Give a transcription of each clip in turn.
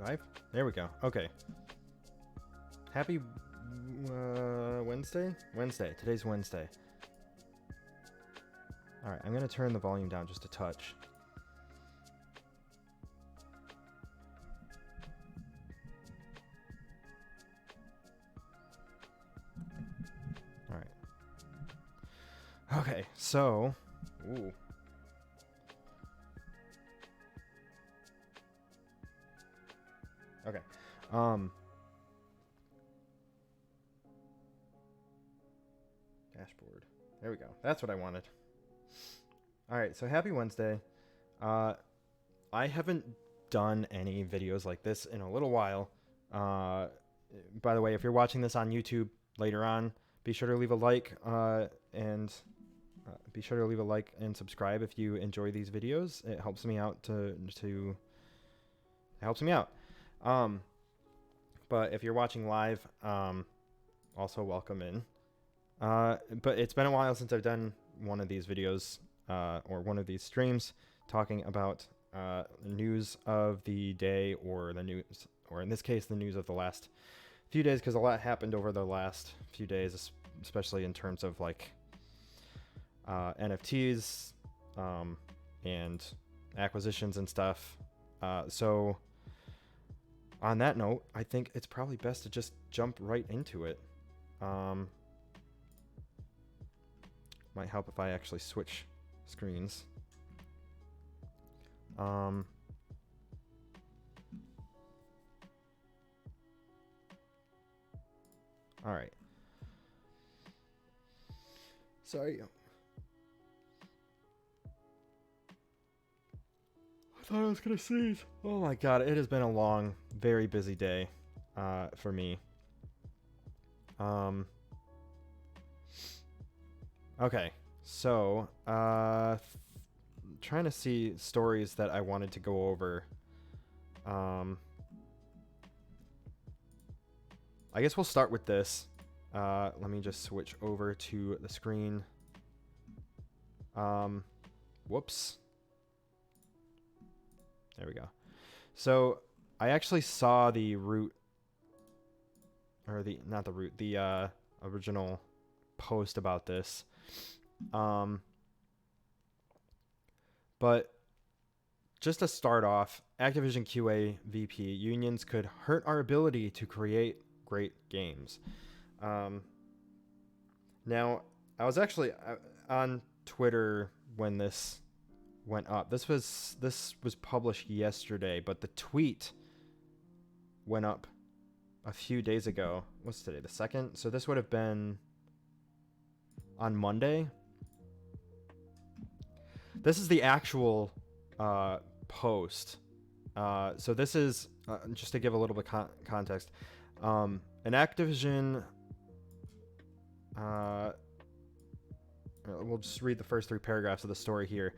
Live? There we go. Okay. Happy Wednesday? Wednesday. Today's Wednesday. Alright, I'm going to turn the volume down just a touch. Alright. Okay, so... Ooh. Okay. Dashboard. There we go. That's what I wanted. Alright, so happy Wednesday. I haven't done any videos like this in a little while. By the way, if you're watching this on YouTube later on, be sure to leave a like and subscribe if you enjoy these videos. It helps me out it helps me out. But if you're watching live, also welcome in. But it's been a while since I've done one of these videos, or one of these streams talking about, news of the day, or the news, or in this case, the news of the last few days, because a lot happened over the last few days, especially in terms of like, NFTs, and acquisitions and stuff. So on that note, I think it's probably best to just jump right into it. Might help if I actually switch screens. All right. Sorry. I thought I was gonna sneeze. Oh my god, it has been a long, very busy day for me. Okay, so trying to see stories that I wanted to go over. I guess we'll start with this. Let me just switch over to the screen. Whoops. There we go. So I actually saw the root, or not the root, the original post about this. But just to start off, Activision QA VP Unions could hurt our ability to create great games. Now, I was actually on Twitter when this went up. This was published yesterday, but the tweet went up a few days ago. What's today? The 2nd? So this would have been on Monday. This is the actual post. So this is, just to give a little bit context, an Activision... we'll just read the first 3 paragraphs of the story here.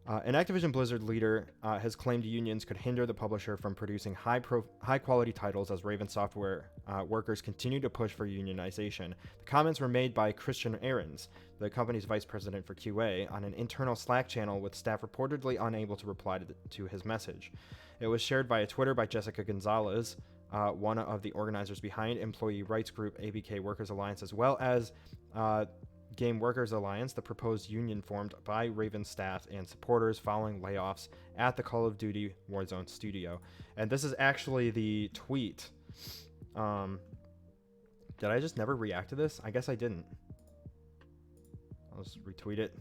An Activision Blizzard leader has claimed unions could hinder the publisher from producing high-quality titles as Raven Software workers continue to push for unionization. The comments were made by Christian Ahrens, the company's vice president for QA, on an internal Slack channel with staff reportedly unable to reply to his message. It was shared via Twitter by Jessica Gonzalez, one of the organizers behind employee rights group ABK Workers Alliance, as well as Game Workers Alliance, the proposed union formed by Raven staff and supporters following layoffs at the Call of Duty Warzone studio. And this is actually the tweet. Did I just never react to this? I guess I didn't. I'll just retweet it.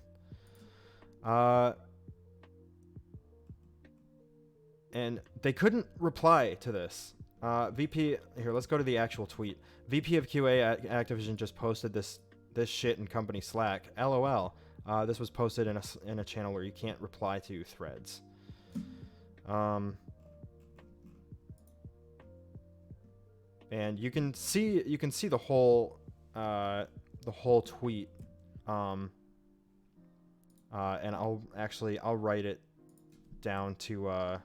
And they couldn't reply to this. VP, here, let's go to the actual tweet. VP of QA at Activision just posted this shit in company Slack. LOL. This was posted in a channel where you can't reply to threads. And you can see the whole tweet. And I'll write it down to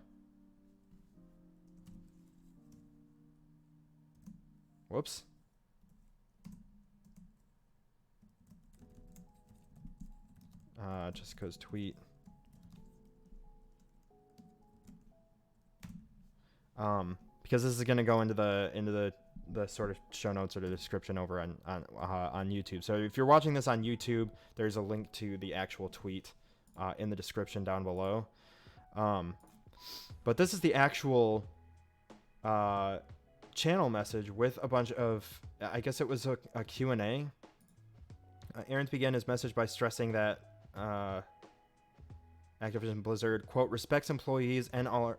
whoops. Just goes tweet. because this is going to go into the sort of show notes or the description over on YouTube. So if you're watching this on YouTube, there's a link to the actual tweet in the description down below. But this is the actual channel message with a bunch of, I guess it was a Q&A. Aarons began his message by stressing that Activision Blizzard, quote, respects employees and all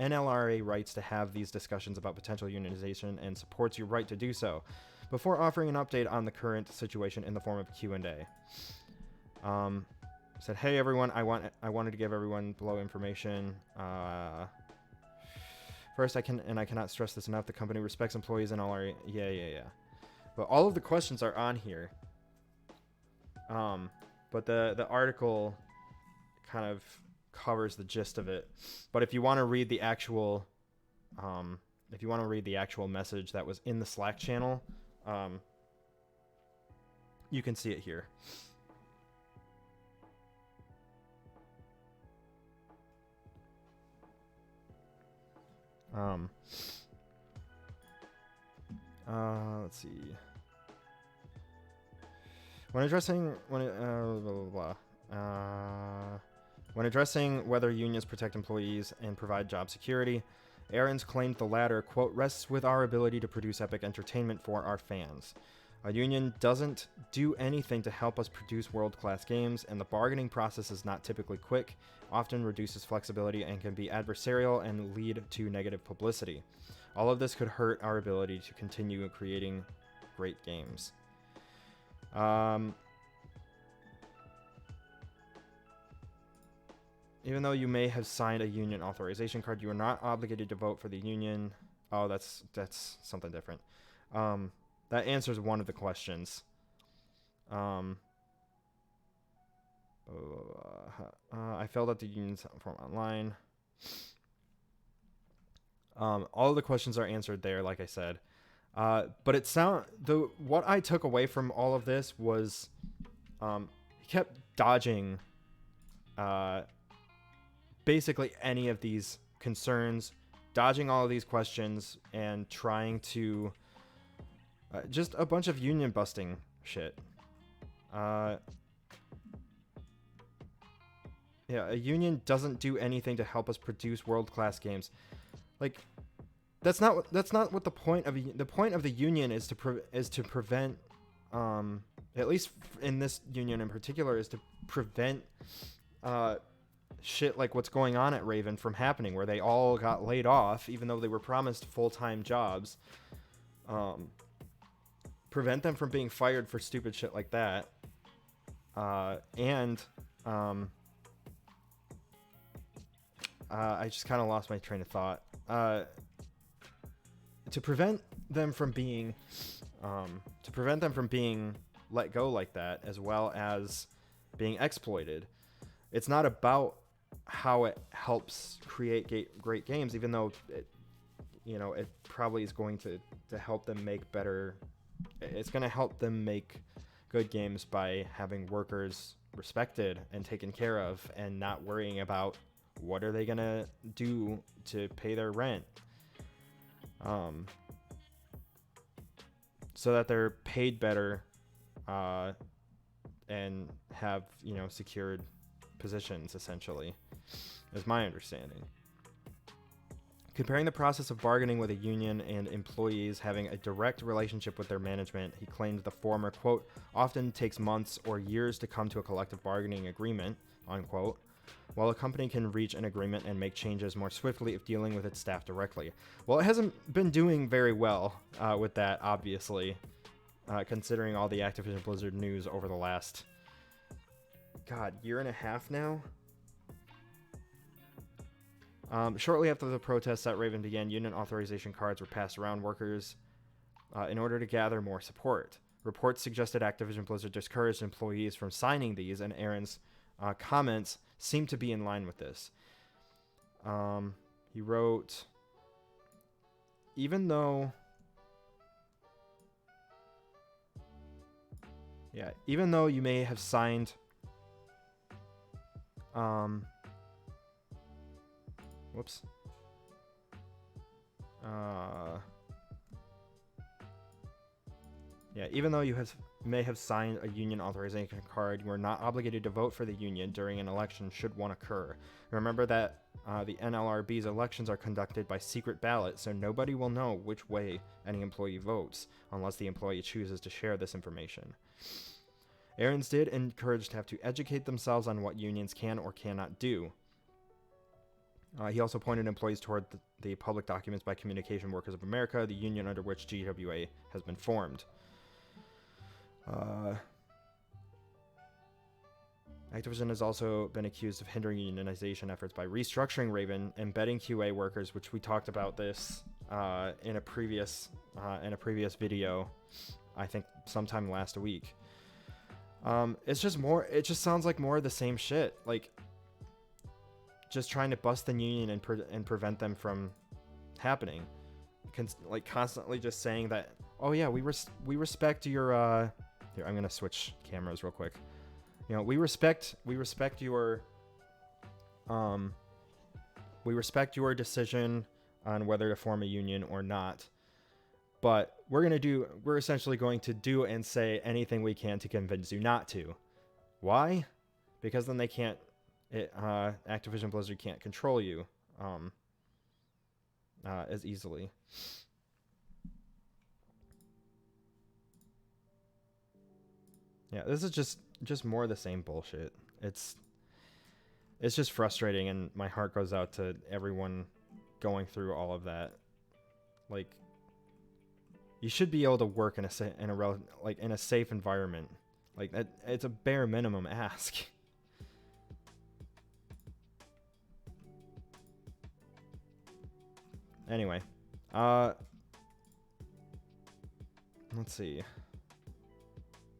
NLRA rights to have these discussions about potential unionization and supports your right to do so, before offering an update on the current situation in the form of Q&A. Said, hey everyone, I wanted to give everyone below information. First, I cannot stress this enough. The company respects employees and all. Yeah. But all of the questions are on here. But the article kind of covers the gist of it. But if you want to read the actual, message that was in the Slack channel, you can see it here. Let's see. When addressing whether unions protect employees and provide job security, Aarons claimed the latter, quote, rests with our ability to produce epic entertainment for our fans. A union doesn't do anything to help us produce world-class games, and the bargaining process is not typically quick, often reduces flexibility, and can be adversarial and lead to negative publicity. All of this could hurt our ability to continue creating great games. Even though you may have signed a union authorization card, you are not obligated to vote for the union. Oh, that's something different. That answers one of the questions. I filled out the union's form online. All of the questions are answered there, like I said. But what I took away from all of this was he kept dodging basically any of these concerns, dodging all of these questions, and trying to just a bunch of union busting shit. Yeah, a union doesn't do anything to help us produce world-class games. Like, that's not what the point of the union is to prevent, at least in this union in particular, is to prevent shit like what's going on at Raven from happening, where they all got laid off even though they were promised full-time jobs. Prevent them from being fired for stupid shit like that. I just kind of lost my train of thought. To prevent them from being let go like that, as well as being exploited. It's not about how it helps create great games, even though it probably is going to help them make better. It's going to help them make good games by having workers respected and taken care of, and not worrying about what are they going to do to pay their rent. So that they're paid better and have, secured positions, essentially, is my understanding. Comparing the process of bargaining with a union and employees having a direct relationship with their management, he claimed the former, quote, often takes months or years to come to a collective bargaining agreement, unquote, while a company can reach an agreement and make changes more swiftly if dealing with its staff directly. Well, it hasn't been doing very well with that, obviously, considering all the Activision Blizzard news over the last, year and a half now? Shortly after the protests at Raven began, union authorization cards were passed around workers in order to gather more support. Reports suggested Activision Blizzard discouraged employees from signing these, and Aaron's comments seem to be in line with this. He wrote, even though you may have signed Yeah, even though you may have signed a union authorization card, you are not obligated to vote for the union during an election should one occur. Remember that the NLRB's elections are conducted by secret ballot, so nobody will know which way any employee votes unless the employee chooses to share this information. Aarons did encourage staff to educate themselves on what unions can or cannot do. He also pointed employees toward the public documents by Communication Workers of America, the union under which GWA has been formed. Activision has also been accused of hindering unionization efforts by restructuring Raven, embedding QA workers, which we talked about this in a previous video, I think sometime last week. It just sounds like more of the same shit, like just trying to bust the union and prevent them from happening. Like constantly just saying that, oh yeah, we respect your here, I'm gonna switch cameras real quick. You know, we respect your decision on whether to form a union or not, but we're essentially going to do and say anything we can to convince you not to. Why? Because then Activision Blizzard can't control you as easily. Yeah, this is just more of the same bullshit. It's just frustrating, and my heart goes out to everyone going through all of that. Like, you should be able to work in a safe environment. Like that, it's a bare minimum ask. Anyway, let's see.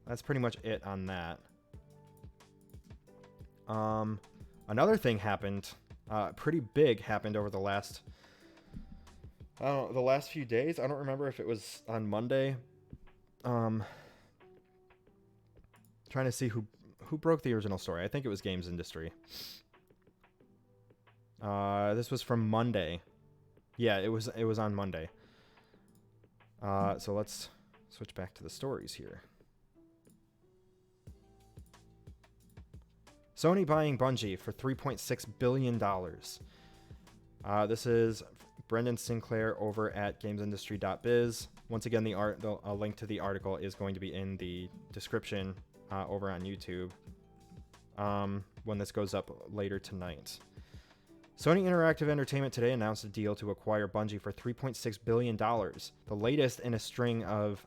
That's pretty much it on that. Another thing happened, pretty big happened over the last few days. I don't remember if it was on Monday. Trying to see who broke the original story. I think it was Games Industry. This was from Monday. Yeah, it was on Monday. So let's switch back to the stories here. Sony buying Bungie for $3.6 billion. This is Brendan Sinclair over at gamesindustry.biz. Once again, a link to the article is going to be in the description over on YouTube when this goes up later tonight. Sony Interactive Entertainment today announced a deal to acquire Bungie for $3.6 billion, the latest in a string of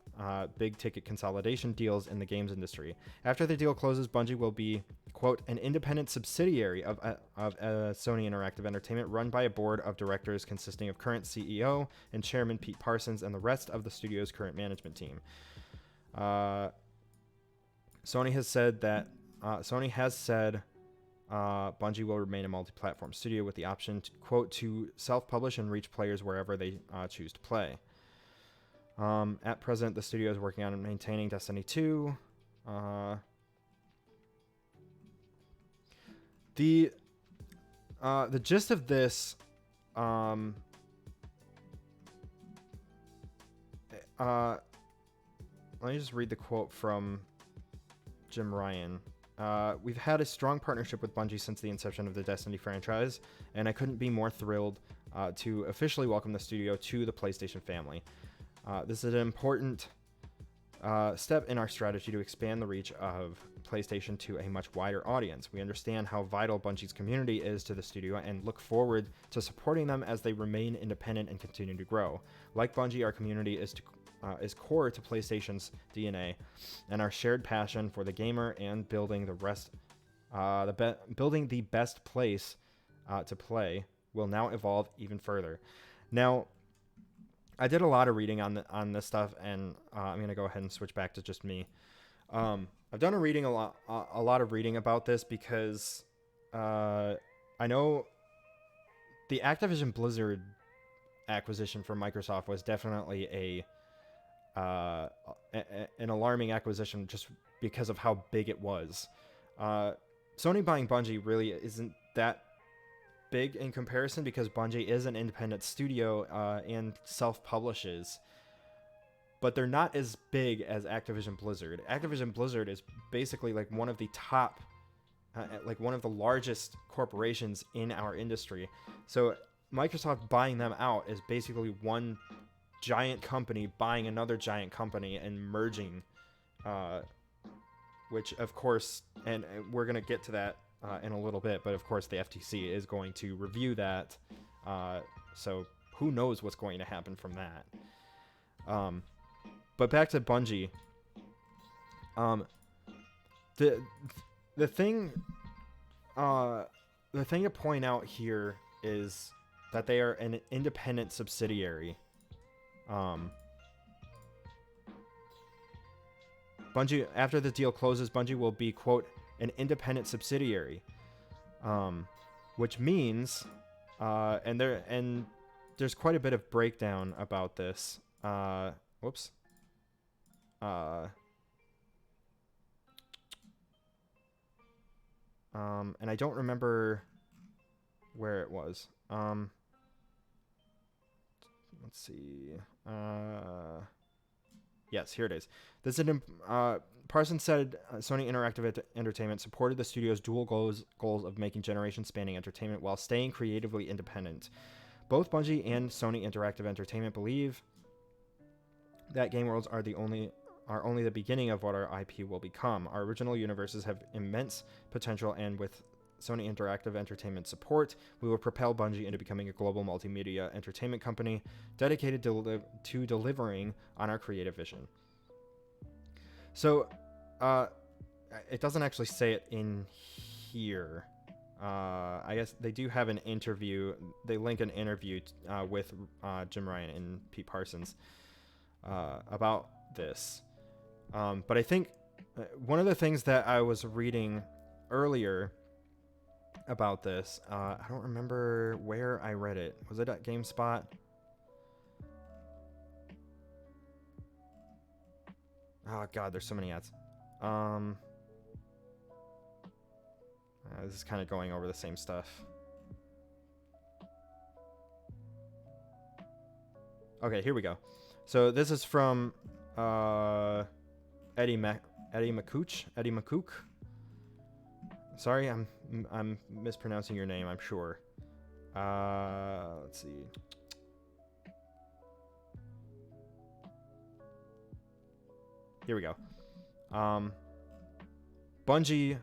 big-ticket consolidation deals in the games industry. After the deal closes, Bungie will be, quote, an independent subsidiary of Sony Interactive Entertainment run by a board of directors consisting of current CEO and chairman Pete Parsons and the rest of the studio's current management team. Sony has said Bungie will remain a multi-platform studio with the option to, quote, to self-publish and reach players wherever they choose to play. At present, the studio is working on maintaining Destiny 2. The gist of this, let me just read the quote from Jim Ryan. We've had a strong partnership with Bungie since the inception of the Destiny franchise, and I couldn't be more thrilled to officially welcome the studio to the PlayStation family. This is an important step in our strategy to expand the reach of PlayStation to a much wider audience. We understand how vital Bungie's community is to the studio and look forward to supporting them as they remain independent and continue to grow. Like Bungie, our community is core to PlayStation's DNA, and our shared passion for the gamer and building building the best place to play will now evolve even further. Now, I did a lot of reading on this stuff, and I'm gonna go ahead and switch back to just me. I've done a lot of reading about this because I know the Activision Blizzard acquisition from Microsoft was definitely an alarming acquisition just because of how big it was. Sony buying Bungie really isn't that big in comparison because Bungie is an independent studio and self-publishes, but they're not as big as Activision Blizzard. Activision Blizzard is basically like one of the top, like one of the largest corporations in our industry. So Microsoft buying them out is basically one giant company buying another giant company and merging, which of course, and we're going to get to that in a little bit, but of course the FTC is going to review that. So who knows what's going to happen from that. But back to Bungie. The thing to point out here is that they are an independent subsidiary. Bungie, after the deal closes, Bungie will be, quote, an independent subsidiary, which means, and there's quite a bit of breakdown about this. Whoops. And I don't remember where it was. Let's see. Yes, here it is. This is Parsons said Sony Interactive Entertainment supported the studio's dual goals of making generation-spanning entertainment while staying creatively independent. Both Bungie and Sony Interactive Entertainment believe that game worlds are only the beginning of what our IP will become. Our original universes have immense potential, and with Sony Interactive Entertainment support, we will propel Bungie into becoming a global multimedia entertainment company dedicated to delivering on our creative vision. So, it doesn't actually say it in here. I guess they do have an interview. They link an interview with Jim Ryan and Pete Parsons about this. But I think one of the things that I was reading earlier about this, I don't remember where I read it. Was it at GameSpot? Oh god, there's so many ads. This is kind of going over the same stuff. Okay, here we go. So this is from Eddie McCooch. Sorry, I'm mispronouncing your name, I'm sure. Let's see. Here we go. Bungie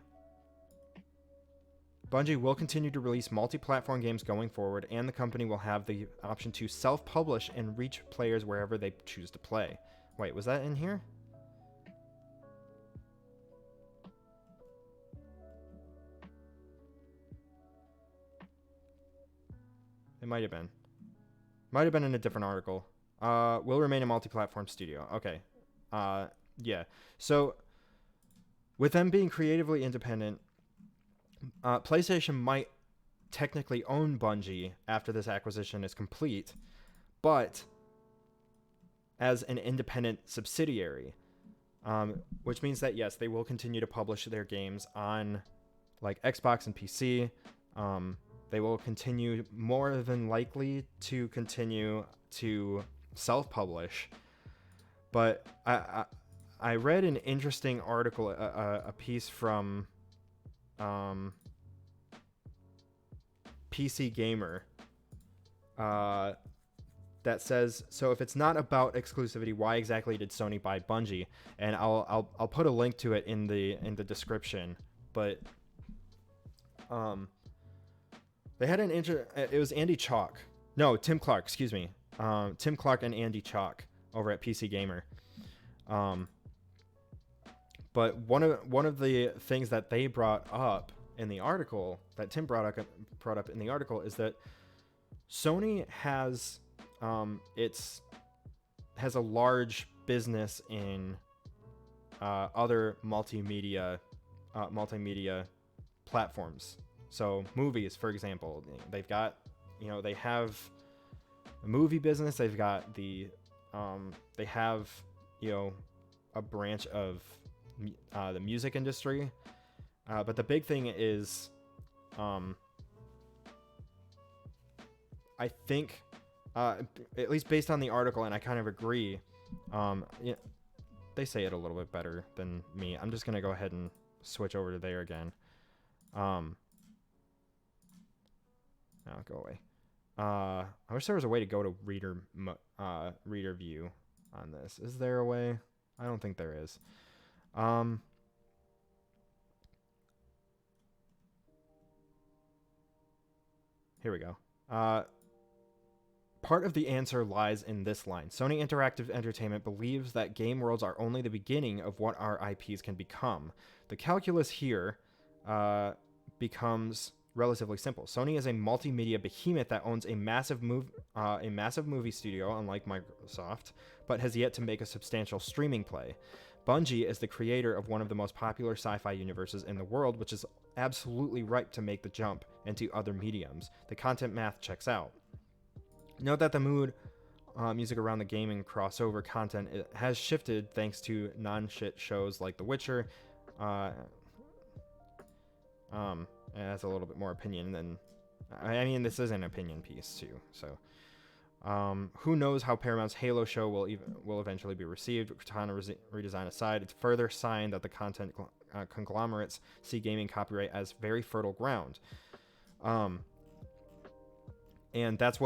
will continue to release multi-platform games going forward, and the company will have the option to self-publish and reach players wherever they choose to play. Wait, was that in here? It might have been. Might have been in a different article. Will remain a multi-platform studio. Okay. Yeah. So, with them being creatively independent, PlayStation might technically own Bungie after this acquisition is complete, but as an independent subsidiary, which means that, yes, they will continue to publish their games on like Xbox and PC. They will continue, more than likely, to continue to self-publish. But I read an interesting article, a piece from PC Gamer that says, so if it's not about exclusivity, why exactly did Sony buy Bungie? And I'll put a link to it in the description. But they had it was Andy Chalk. No, Tim Clark, excuse me. Tim Clark and Andy Chalk over at PC Gamer. But one of the things that they brought up in the article, that Tim brought up in the article, is that Sony has has a large business in other multimedia platforms. So movies, for example, they've got, they have a movie business. They've got they have, a branch of the music industry. But the big thing is I think, at least based on the article, and I kind of agree, yeah, they say it a little bit better than me. I'm just going to go ahead and switch over to there again. Now go away. I wish there was a way to go to reader view on this. Is there a way? I don't think there is. Here we go. Part of the answer lies in this line. Sony Interactive Entertainment believes that game worlds are only the beginning of what our IPs can become. The calculus here becomes relatively simple. Sony is a multimedia behemoth that owns a massive movie studio, unlike Microsoft, but has yet to make a substantial streaming play. Bungie is the creator of one of the most popular sci-fi universes in the world, which is absolutely ripe to make the jump into other mediums. The content math checks out. Note that the mood music around the gaming crossover content has shifted thanks to non-shit shows like The Witcher. It has a little bit more opinion than... I mean, this is an opinion piece, too, so... who knows how Paramount's Halo show will eventually be received. Cortana redesign aside, it's further sign that the content conglomerates see gaming copyright as very fertile ground. And that's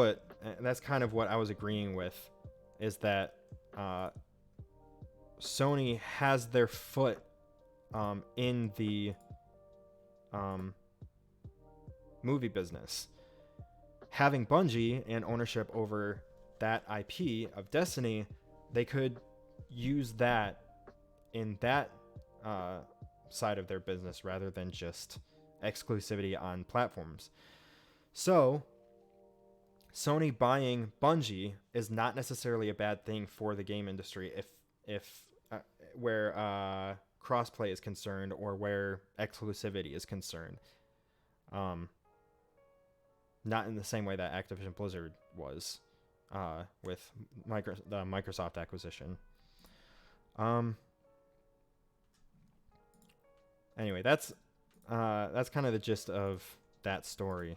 kind of what I was agreeing with, is that Sony has their foot in the movie business. Having Bungie and ownership over that IP of Destiny, they could use that in that side of their business rather than just exclusivity on platforms. So Sony buying Bungie is not necessarily a bad thing for the game industry if where crossplay is concerned or where exclusivity is concerned. Not in the same way that Activision Blizzard was with the Microsoft acquisition. Anyway, that's kind of the gist of that story.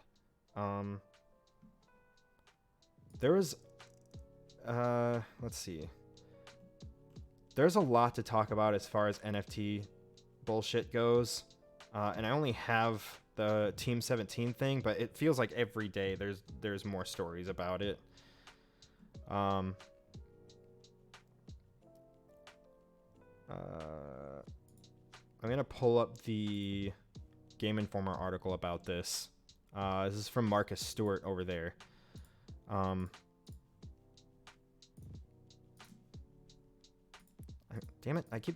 There was, let's see. There's a lot to talk about as far as NFT bullshit goes, and I only have the Team 17 thing, but it feels like every day there's more stories about it. I'm gonna pull up the Game Informer article about this. This is from Marcus Stewart over there. Damn it, I keep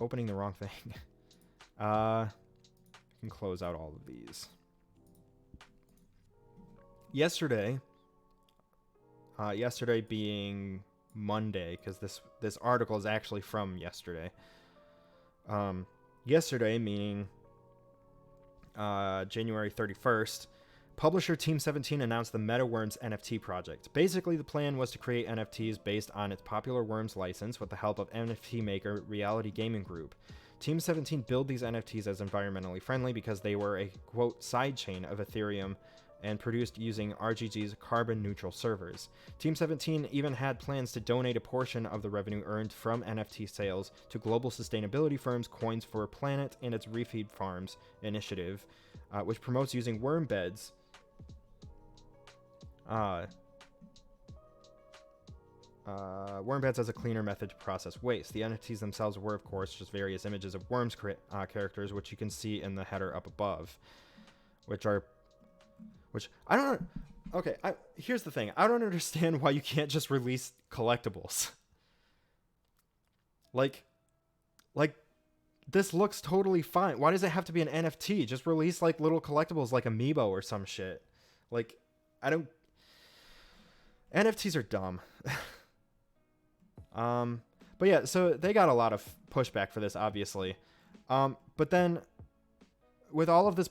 opening the wrong thing. I can close out all of these. Yesterday being Monday, because this article is actually from yesterday. Yesterday, meaning January 31st, publisher Team 17 announced the MetaWorms NFT project. Basically, the plan was to create NFTs based on its popular Worms license with the help of NFT maker Reality Gaming Group. Team 17 billed these NFTs as environmentally friendly because they were a, quote, sidechain of Ethereum and produced using RGG's carbon-neutral servers. Team 17 even had plans to donate a portion of the revenue earned from NFT sales to global sustainability firms Coins for a Planet and its Refeed Farms initiative, which promotes using worm beds as a cleaner method to process waste. The NFTs themselves were, of course, just various images of Worms characters, which you can see in the header up above, which I don't know. Okay, here's the thing. I don't understand why you can't just release collectibles. Like this looks totally fine. Why does it have to be an NFT? Just release like little collectibles like Amiibo or some shit. Like, NFTs are dumb. But yeah, so they got a lot of pushback for this, obviously. But then with all of this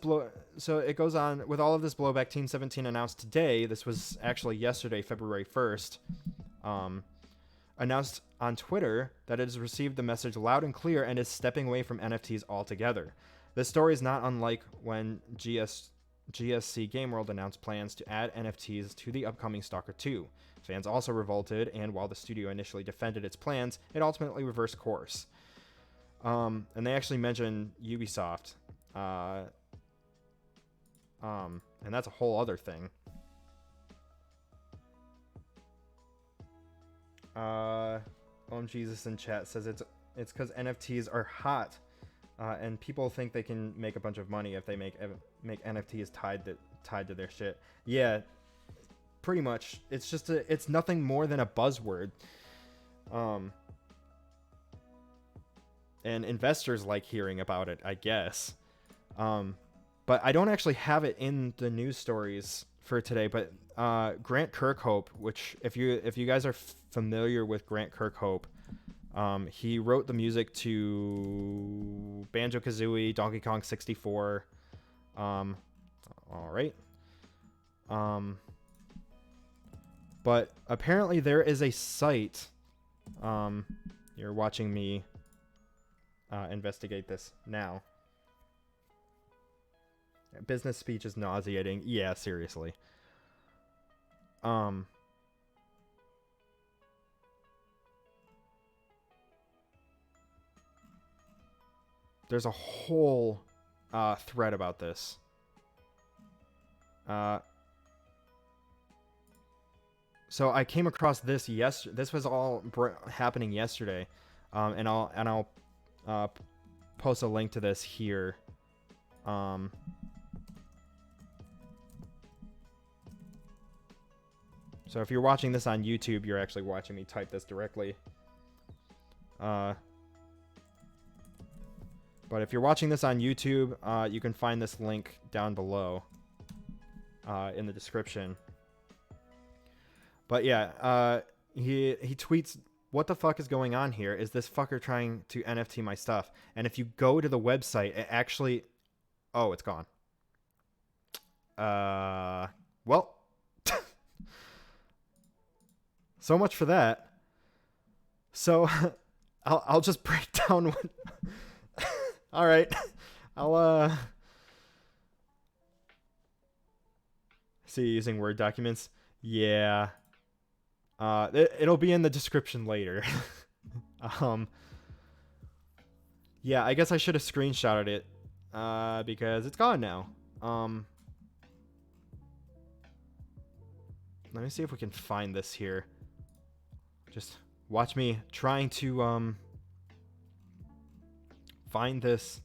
it goes on, with all of this blowback, Team 17 announced today, this was actually yesterday, February 1st, announced on Twitter that it has received the message loud and clear and is stepping away from NFTs altogether. This story is not unlike when GSC Game World announced plans to add NFTs to the upcoming Stalker 2. Fans also revolted, and while the studio initially defended its plans, it ultimately reversed course. And they actually mentioned Ubisoft. And that's a whole other thing. Jesus in chat says it's because NFTs are hot, and people think they can make a bunch of money if they make NFTs tied to their shit. Yeah, pretty much. It's just it's nothing more than a buzzword. And investors like hearing about it, I guess. But I don't actually have it in the news stories for today. But Grant Kirkhope, which if you guys are familiar with Grant Kirkhope, he wrote the music to Banjo-Kazooie, Donkey Kong 64. All right. But apparently there is a site. You're watching me investigate this now. Business speech is nauseating. Yeah, seriously. There's a whole thread about this. So I came across this This was all happening yesterday, and I'll post a link to this here. So if you're watching this on YouTube, you're actually watching me type this directly. But if you're watching this on YouTube, you can find this link down below in the description. But yeah, he tweets, "What the fuck is going on here? Is this fucker trying to NFT my stuff?" And if you go to the website, it actually... Oh, it's gone. Well... So much for that. So, I'll just break down what... All right. I'll, see, using Word documents. Yeah. It'll be in the description later. Yeah, I guess I should have screenshotted it, because it's gone now. Let me see if we can find this here. Just watch me trying to, find this.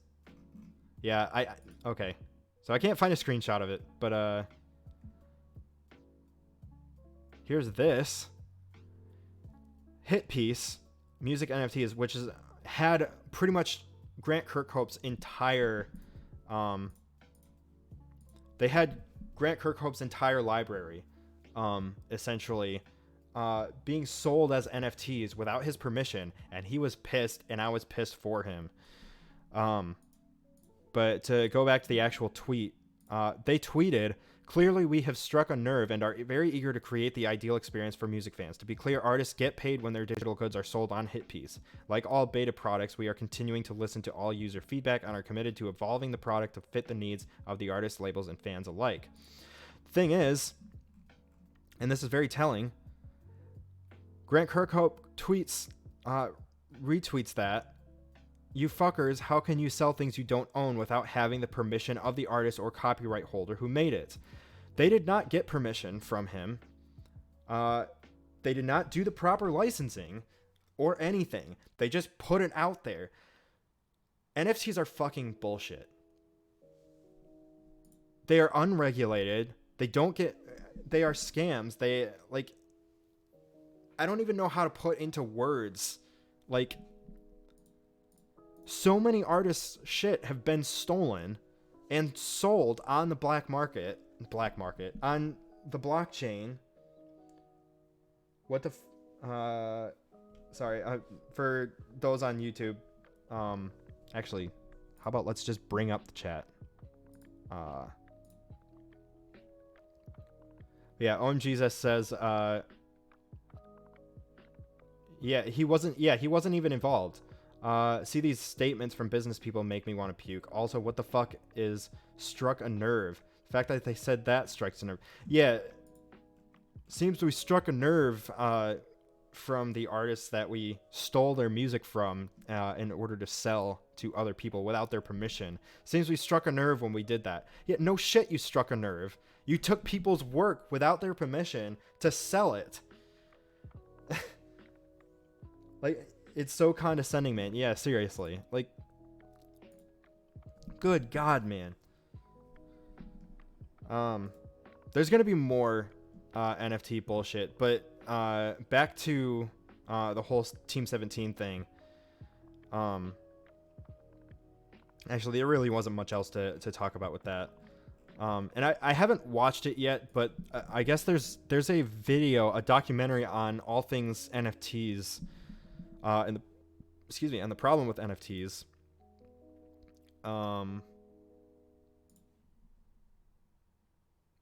Yeah, okay. So I can't find a screenshot of it, but, here's this. Hit piece, music NFTs, which had pretty much Grant Kirkhope's entire, they had Grant Kirkhope's entire library, essentially, being sold as NFTs without his permission, and he was pissed, and I was pissed for him. But to go back to the actual tweet, they tweeted, "Clearly we have struck a nerve and are very eager to create the ideal experience for music fans. To be clear, artists get paid when their digital goods are sold on Hitpiece. Like all beta products, we are continuing to listen to all user feedback and are committed to evolving the product to fit the needs of the artists, labels, and fans alike." The thing is, and this is very telling, Grant Kirkhope retweets that, "You fuckers, how can you sell things you don't own without having the permission of the artist or copyright holder who made it?" They did not get permission from him. They did not do the proper licensing or anything. They just put it out there. NFTs are fucking bullshit. They are unregulated. They are scams. I don't even know how to put into words. Like, so many artists' shit have been stolen and sold on the black market, on the blockchain. What the sorry, for those on YouTube, actually, how about let's just bring up the chat. Yeah, OMGesus says, he wasn't even involved. See, these statements from business people make me want to puke. Also, what the fuck is struck a nerve? fact that they said that strikes a nerve. Yeah, seems we struck a nerve from the artists that we stole their music from in order to sell to other people without their permission. Seems we struck a nerve when we did that. Yeah, no shit, you struck a nerve. You took people's work without their permission to sell it. Like, it's so condescending, man. Yeah, seriously. Like, good God, man. There's gonna be more NFT bullshit, but back to the whole Team 17 thing. Actually, there really wasn't much else to talk about with that. And I haven't watched it yet, but I guess there's a video, a documentary on all things NFTs, and the problem with NFTs.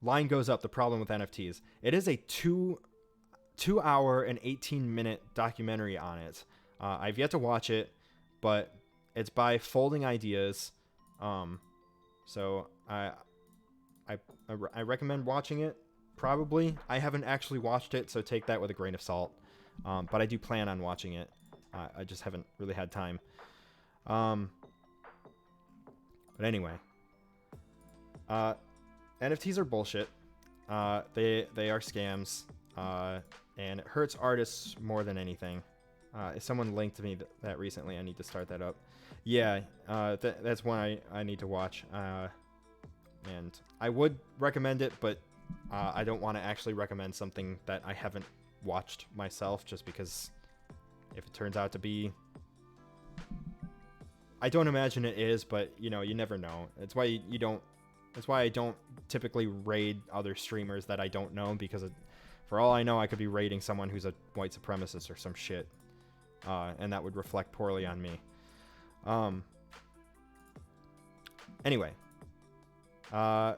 Line goes up, the problem with NFTs. It is a 2 hour and 18-minute documentary on it. I've yet to watch it, but it's by Folding Ideas. So I recommend watching it, probably. I haven't actually watched it, so take that with a grain of salt. But I do plan on watching it. I just haven't really had time. But anyway. NFTs are bullshit. They are scams. And it hurts artists more than anything. If someone linked me that recently, I need to start that up. Yeah, that's one I need to watch. And I would recommend it, but I don't want to actually recommend something that I haven't watched myself, just because if it turns out to be... I don't imagine it is, but, you know, you never know. It's why you don't... That's why I don't typically raid other streamers that I don't know, because for all I know, I could be raiding someone who's a white supremacist or some shit. And that would reflect poorly on me. Anyway. Yeah,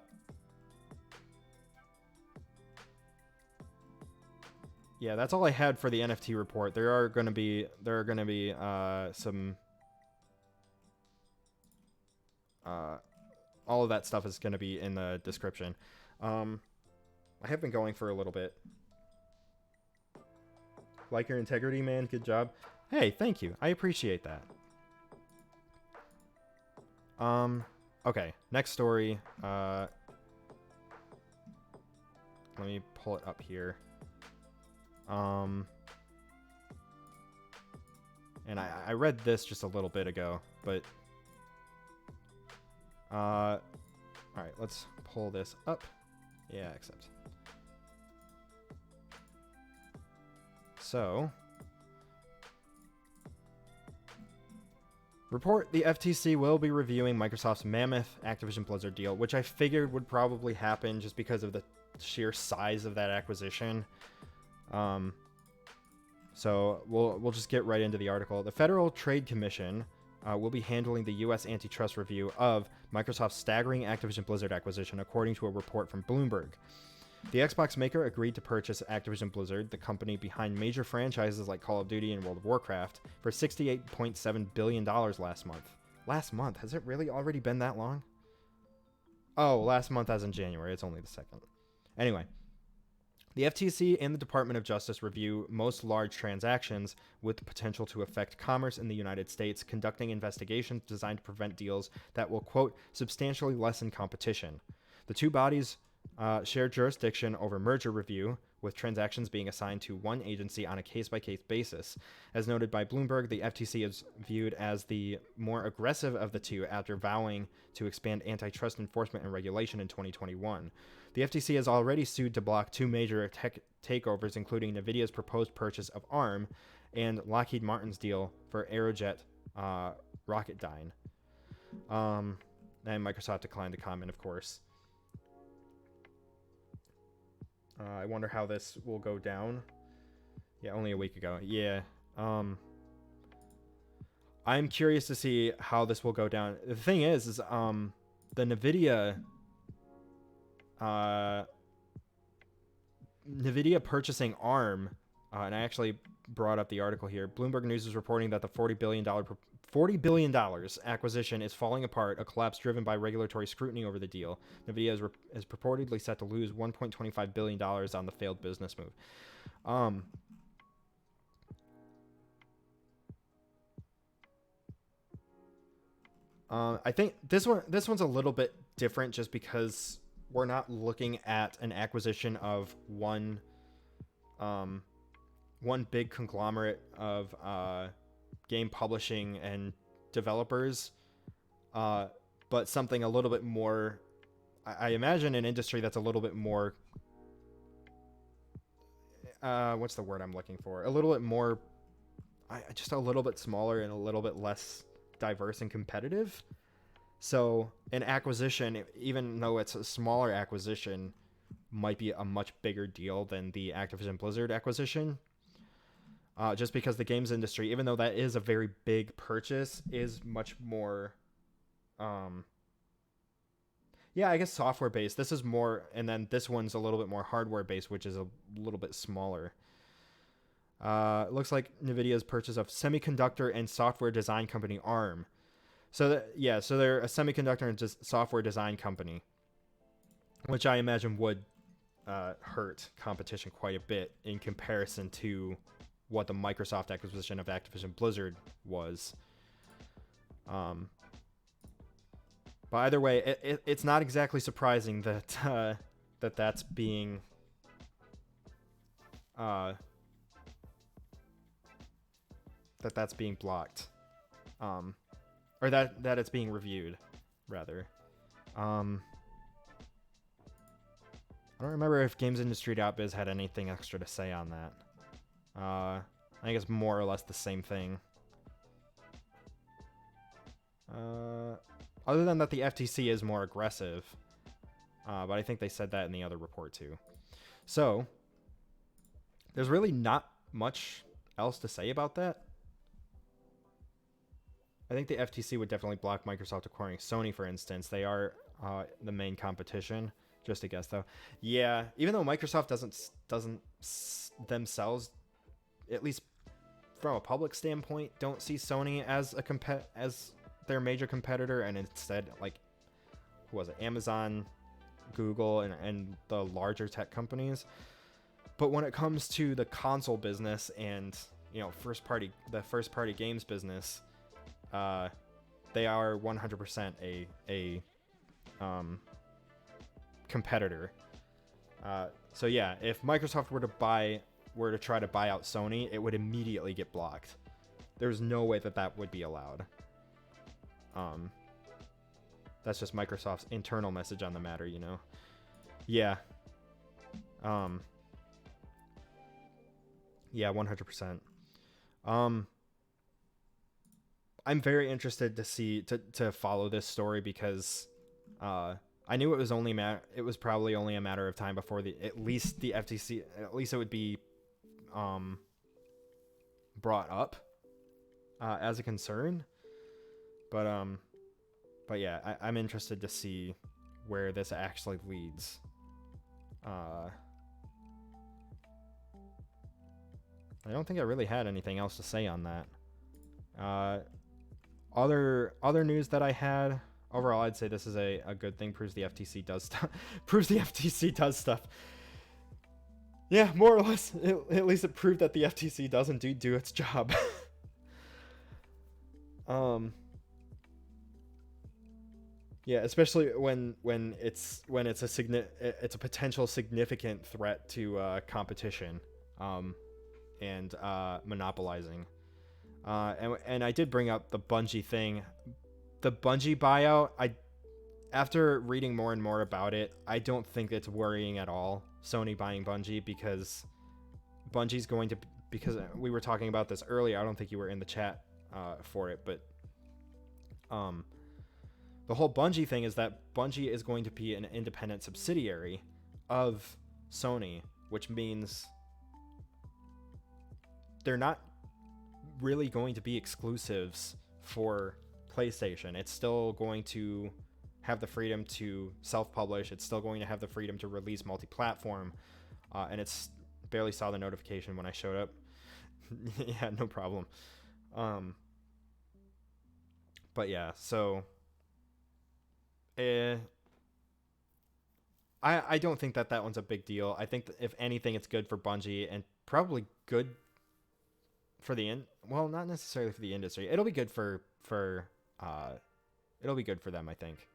that's all I had for the NFT report. There are going to be some... all of that stuff is going to be in the description. I have been going for a little bit. Like your integrity, man. Good job. Hey, thank you. I appreciate that. Okay, next story. Let me pull it up here. And I read this just a little bit ago, but all right, let's pull this up. Yeah, accept. So, report: the FTC will be reviewing Microsoft's mammoth Activision Blizzard deal, which I figured would probably happen just because of the sheer size of that acquisition. So we'll just get right into the article. The Federal Trade Commission will be handling the U.S. antitrust review of Microsoft's staggering Activision Blizzard acquisition, according to a report from Bloomberg. The Xbox maker agreed to purchase Activision Blizzard, the company behind major franchises like Call of Duty and World of Warcraft, for $68.7 billion last month. Last month? Has it really already been that long? Oh, last month as in January. It's only the 2nd. Anyway. The FTC and the Department of Justice review most large transactions with the potential to affect commerce in the United States, conducting investigations designed to prevent deals that will, quote, substantially lessen competition. The two bodies share jurisdiction over merger review, with transactions being assigned to one agency on a case-by-case basis. As noted by Bloomberg, the FTC is viewed as the more aggressive of the two after vowing to expand antitrust enforcement and regulation in 2021. The FTC has already sued to block two major tech takeovers, including NVIDIA's proposed purchase of ARM and Lockheed Martin's deal for Aerojet Rocketdyne. And Microsoft declined to comment, of course. I wonder how this will go down. Yeah, only a week ago. Yeah. I'm curious to see how this will go down. The thing is the NVIDIA purchasing ARM, and I actually brought up the article here. Bloomberg News is reporting that the $40 billion $40 billion acquisition is falling apart, a collapse driven by regulatory scrutiny over the deal. NVIDIA is purportedly set to lose $1.25 billion on the failed business move. I think this one's a little bit different just because we're not looking at an acquisition of one big conglomerate of game publishing and developers, but something a little bit more, I imagine an industry that's a little bit more, what's the word I'm looking for? A little bit more, just a little bit smaller and a little bit less diverse and competitive. So an acquisition, even though it's a smaller acquisition, might be a much bigger deal than the Activision Blizzard acquisition. Just because the games industry, even though that is a very big purchase, is much more, I guess software based. This is more, and then this one's a little bit more hardware based, which is a little bit smaller. It looks like NVIDIA's purchase of semiconductor and software design company ARM. So they're a semiconductor and software design company, which I imagine would hurt competition quite a bit in comparison to what the Microsoft acquisition of Activision Blizzard was. But either way, it's not exactly surprising that that's being that's being blocked, or that it's being reviewed, rather. I don't remember if GamesIndustry.biz had anything extra to say on that. I think it's more or less the same thing. Other than that, the FTC is more aggressive, but I think they said that in the other report too. So there's really not much else to say about that. I think the FTC would definitely block Microsoft acquiring Sony, for instance. They are the main competition. Just a guess, though. Yeah, even though Microsoft doesn't themselves, at least from a public standpoint, don't see Sony as as their major competitor, and instead, like, who was it? Amazon, Google, and the larger tech companies. But when it comes to the console business and first party games business, they are 100% a competitor. So yeah, if Microsoft were to try to buy out Sony, it would immediately get blocked. There's no way that would be allowed. That's just Microsoft's internal message on the matter, Yeah. Yeah, 100%. I'm very interested to follow this story because I knew it was probably only a matter of time before at least the FTC, at least it would be brought up as a concern. But yeah, I'm interested to see where this actually leads. I don't think I really had anything else to say on that. Other news that I had, overall, I'd say this is a good thing. Proves the FTC does stuff. Proves the FTC does stuff. Yeah, more or less. At least it proved that the FTC doesn't do its job. Yeah, especially when it's a potential significant threat to competition, and monopolizing. And I did bring up the Bungie thing. The Bungie buyout, after reading more and more about it, I don't think it's worrying at all, Sony buying Bungie, because Bungie's going to, because we were talking about this earlier, I don't think you were in the chat for it, but the whole Bungie thing is that Bungie is going to be an independent subsidiary of Sony, which means they're not really going to be exclusives for PlayStation. It's still going to have the freedom to self-publish. It's still going to have the freedom to release multi-platform. And it's barely saw the notification when I showed up. Yeah, no problem. But yeah, so I don't think that one's a big deal. I think that if anything, it's good for Bungie and probably good for well, not necessarily for the industry. It'll be good it'll be good for them, I think.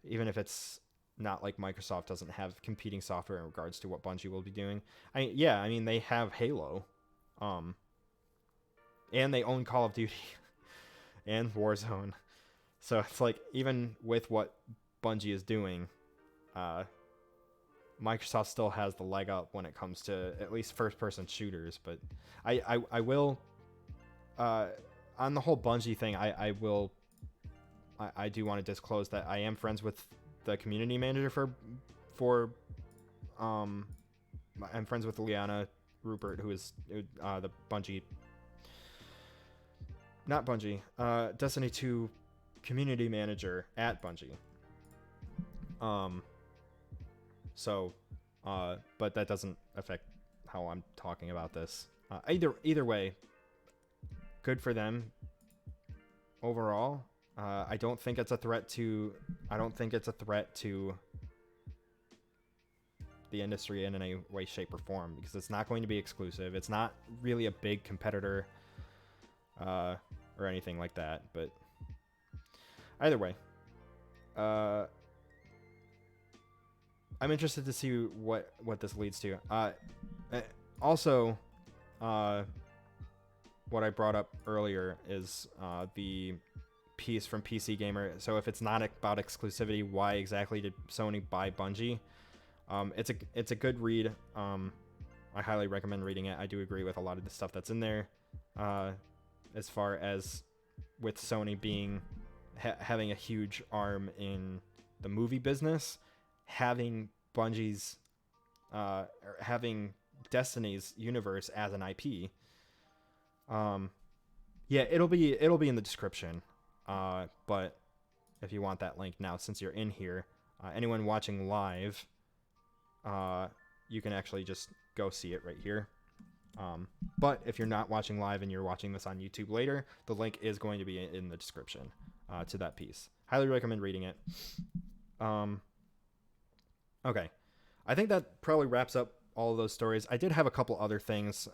Even if it's not like Microsoft doesn't have competing software in regards to what Bungie will be doing. I mean they have Halo, and they own Call of Duty and Warzone. So it's like even with what Bungie is doing, Microsoft still has the leg up when it comes to at least first-person shooters. But I will, on the whole Bungie thing, I do want to disclose that I am friends with the community manager I'm friends with Liana Rupert, who is the Bungie, not Bungie, Destiny 2 community manager at Bungie. So, but that doesn't affect how I'm talking about this. Either way, good for them overall. I don't think it's a threat to the industry in any way, shape, or form, because it's not going to be exclusive. It's not really a big competitor, or anything like that. But either way, I'm interested to see what this leads to. Also, what I brought up earlier is the piece from PC Gamer. So if it's not about exclusivity, why exactly did Sony buy Bungie? It's a good read. I highly recommend reading it. I do agree with a lot of the stuff that's in there. As far as with Sony being having a huge arm in the movie business, having Bungie's having Destiny's universe as an IP. Yeah, it'll be in the description. But if you want that link now, since you're in here, anyone watching live, you can actually just go see it right here. But if you're not watching live and you're watching this on YouTube later, the link is going to be in the description to that piece. Highly recommend reading it. Okay. I think that probably wraps up all of those stories. I did have a couple other things.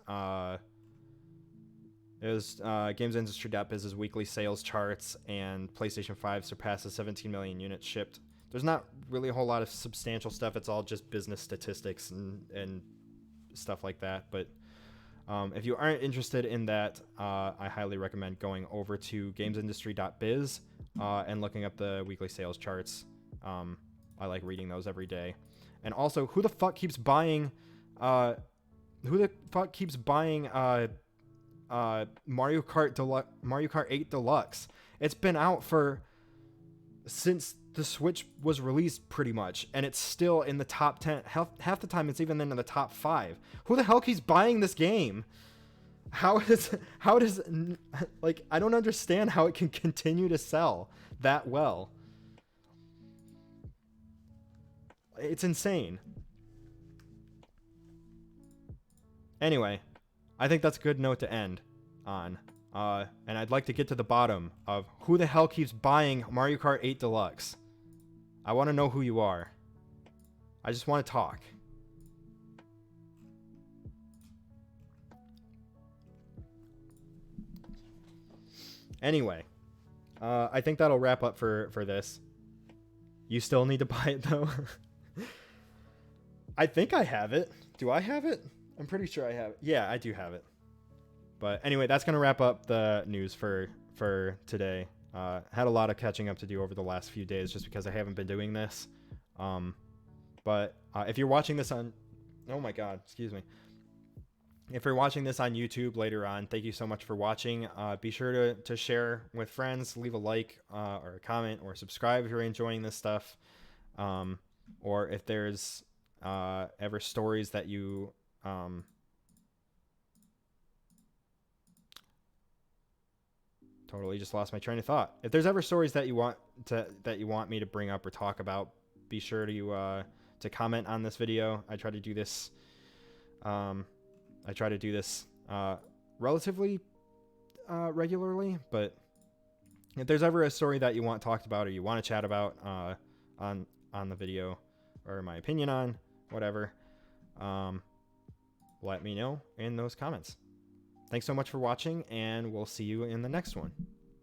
It was GamesIndustry.biz's weekly sales charts, and PlayStation 5 surpasses 17 million units shipped. There's not really a whole lot of substantial stuff. It's all just business statistics and stuff like that. But if you aren't interested in that, I highly recommend going over to GamesIndustry.biz and looking up the weekly sales charts. I like reading those every day. And also, who the fuck keeps buying Mario Kart 8 Deluxe? It's been out since the Switch was released, pretty much, and it's still in the top 10. Half the time, it's even in the top 5. Who the hell keeps buying this game? How does like, I don't understand how it can continue to sell that well. It's insane. Anyway, I think that's a good note to end on. And I'd like to get to the bottom of who the hell keeps buying Mario Kart 8 Deluxe. I want to know who you are. I just want to talk. Anyway, I think that'll wrap up for this. You still need to buy it, though. I think I have it. Do I have it? I'm pretty sure I have it. Yeah, I do have it. But anyway, that's going to wrap up the news for today. Had a lot of catching up to do over the last few days just because I haven't been doing this. But if you're watching this on... Oh my god, excuse me. If you're watching this on YouTube later on, thank you so much for watching. Be sure to share with friends, leave a like or a comment, or subscribe if you're enjoying this stuff. Or if there's ever stories that you... Totally just lost my train of thought. If there's ever stories that you want me to bring up or talk about, be sure to comment on this video. I try to do this relatively regularly, but If there's ever a story that you want talked about or you want to chat about on the video, or my opinion on whatever, let me know in those comments. Thanks so much for watching, and we'll see you in the next one.